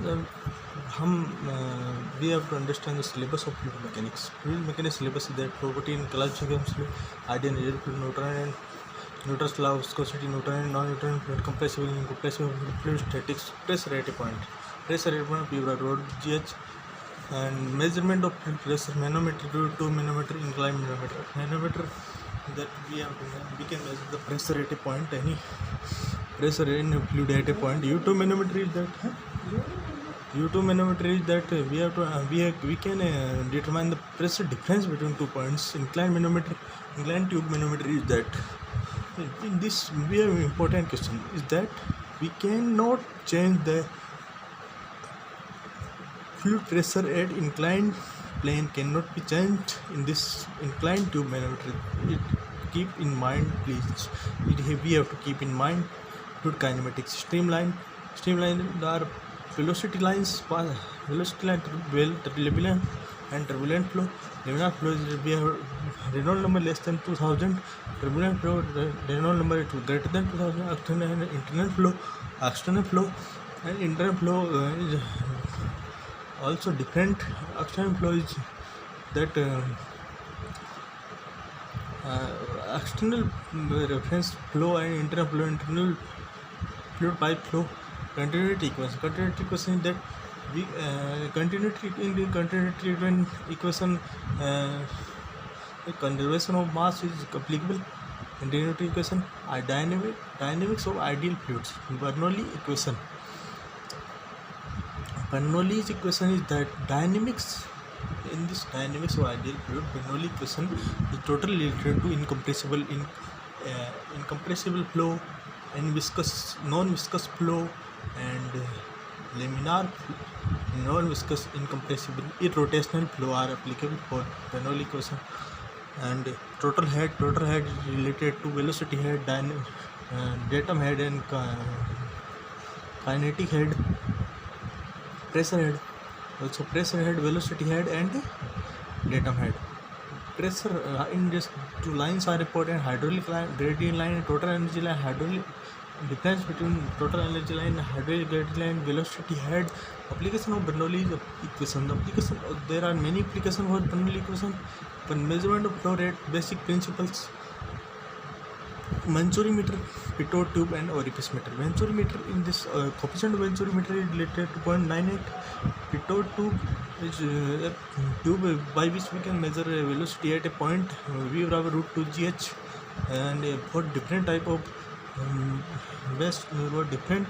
um, हम we have to understand the syllabus of fluid mechanics. Fluid mechanics syllabus is that property in Clausius fluid, ideal and real fluid, Newton's law of viscosity, Newton and non-Newton fluid, compressible and incompressible fluid, statics, pressure rate point, P over road GH, and measurement of fluid pressure, manometer to 2 manometer, inclined manometer, manometer that we can measure the pressure at a point, any pressure in fluid at a point. U2 manometer is that we can determine the pressure difference between 2 points. Inclined tube manometer is that. In this we have an important question is that we cannot change the fluid pressure at inclined plane cannot be changed in this inclined tube manometer. Keep in mind, please. We have to keep in mind fluid kinematics. Streamline are velocity lines, turbulent and turbulent flow. Laminar flow is we have Reynolds number less than 2000. Turbulent flow Reynolds number is greater than 2000. External flow, and internal flow is also different. External flow is that external reference flow and internal fluid pipe flow. Continuity equation is that we continuity equation conservation of mass is applicable. Continuity equation dynamics of ideal fluids. Bernoulli's equation is that dynamics of ideal fluid. Bernoulli equation is totally related to incompressible flow and non-viscous flow, and laminar non-viscous incompressible irrotational flow are applicable for Bernoulli equation. And total head is related to velocity head, datum head, and kinetic head, pressure head, velocity head, and datum head. Pressure in just two lines are important: hydraulic line, gradient line, and total energy line. Hydraulic difference between total energy line and hydraulic gradient line. Velocity head. Application of Bernoulli equation. There are many applications for Bernoulli equation. But measurement of flow rate, basic principles. Venturimeter, Pitot tube, and orifice meter. Venturimeter, in this coefficient of venturimeter is related to 0.98. Pitot tube is a tube by which we can measure velocity at a point v over root 2 gh, and for different type of different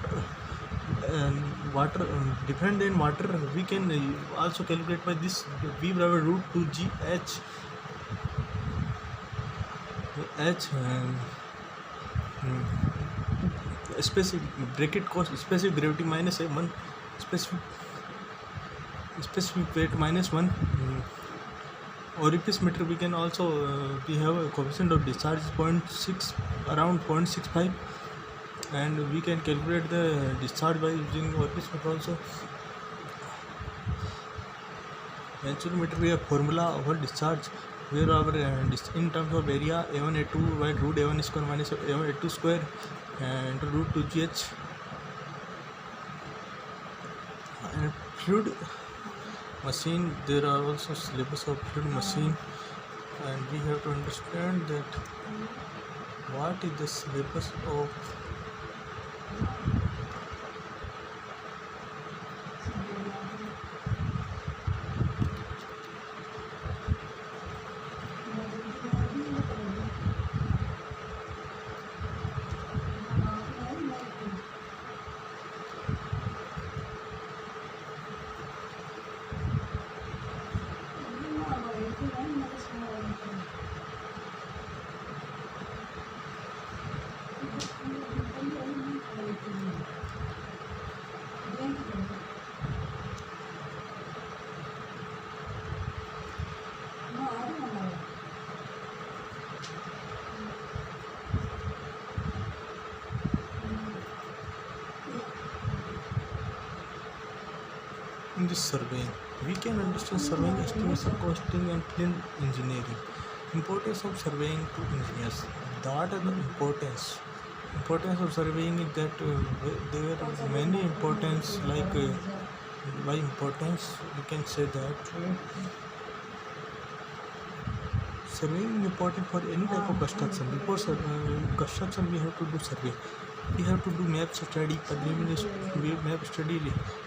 water, different than water, we can also calculate by this v over root 2 gh. Specific bracket cost, specific gravity minus 1, specific weight minus 1. Orifice meter, we can also we have a coefficient of discharge 0.6, around 0.65, and we can calculate the discharge by using orifice meter also. Venturimeter, we have formula for discharge where our in terms of area A1 A2 by root A1 square minus A1 A2 square into root 2 gh. And fluid machine, there are also syllabus of fluid machine, and we have to understand that what is the syllabus of in this surveying, we can understand surveying, estimation, costing, and plain engineering. Importance of surveying to engineers. What are the importance of surveying is that there are many importance, like by importance we can say that surveying important for any type of construction. Before construction we have to do survey. We have to do map study, map study,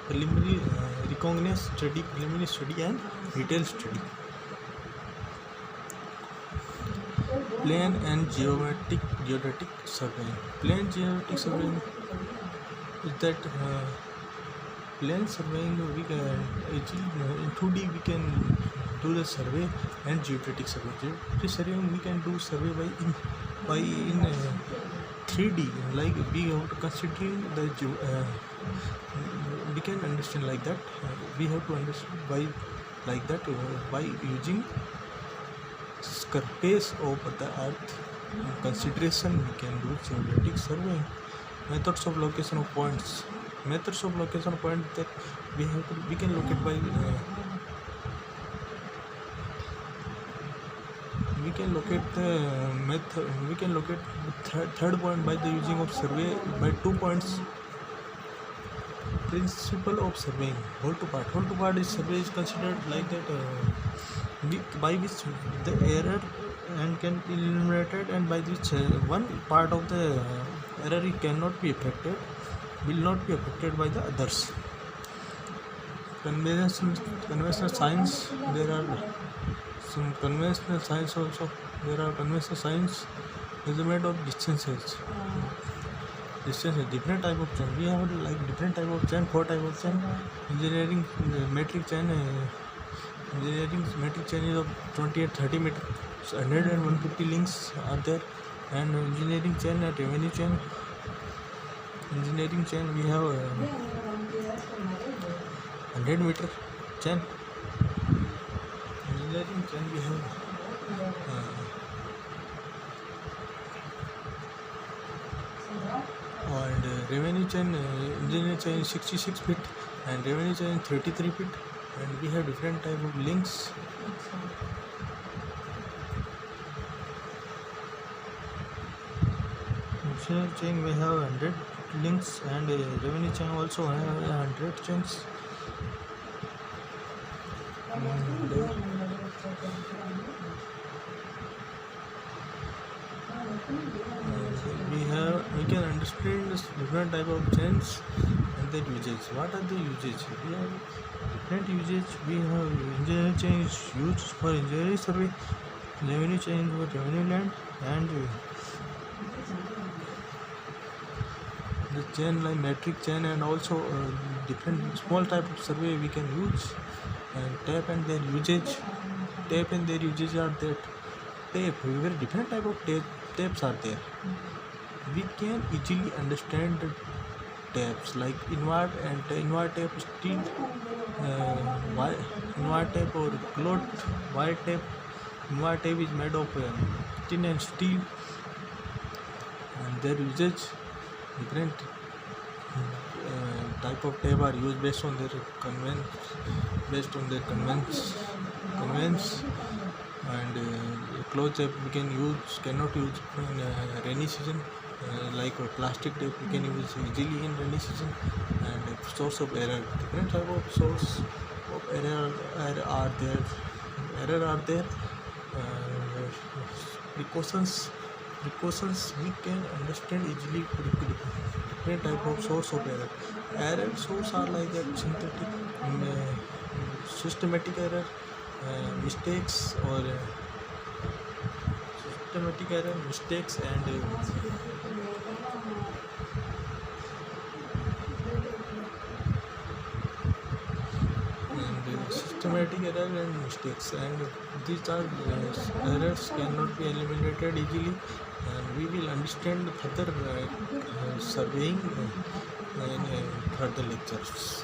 preliminary reconnaissance study, preliminary study and detail study. Plane and geodetic surveying. Plane geodetic surveying is that plane surveying we can in 2D we can do the survey and geodetic survey. Geodetic surveying we can do survey by in 3D, like we have to considering the we can understand like that. We have to understand by like that by using surface of the earth consideration we can do geodetic surveying. Methods of location of points. Methods of location of point that we can locate by we can locate the third point by the using of survey by 2 points. Principle of surveying. Whole to part is survey is considered like that by which the error and can be eliminated, and by which one part of the error will not be affected by the others. Conventional science, there are some conventional science also. There are conventional science measurement of distances. Different type of chain. We have like different type of chain, 4 type of chain. Engineering metric chain. Engineering metric chain is of 28, 30 meters. 100 and 150 links are there. And engineering chain and revenue chain. Engineering chain we have 100 meter chain. Engineering chain we have and revenue chain, engineering chain is 66 feet and revenue chain 33 feet, and we have different type of links. Engineering chain we have 100 links and revenue chain also have 100 chains. We can understand this different type of chains and their usage. What are the usage? We have different usage. We have engineering chain is used for engineering survey, revenue chain for revenue land, and the chain like metric chain, and also different small type of survey we can use. And tape and their usage. Tape and their uses are that tape. Very different type of tapes are there. We can easily understand the tapes like inward tape, steel, inward tape or cloth wire tape. Inward tape is made of tin and steel, and their usage different type of tape are used based on their convenience. And cloth tape we cannot use in rainy season, like plastic tape we can use easily in rainy season. And source of error, different type of source of error are there. Precautions we can understand easily. Different type of source of error source are like that synthetic, systematic error, mistakes or systematic error, mistakes, and systematic error and mistakes, and these are errors cannot be eliminated easily. And we will understand further surveying in further lectures.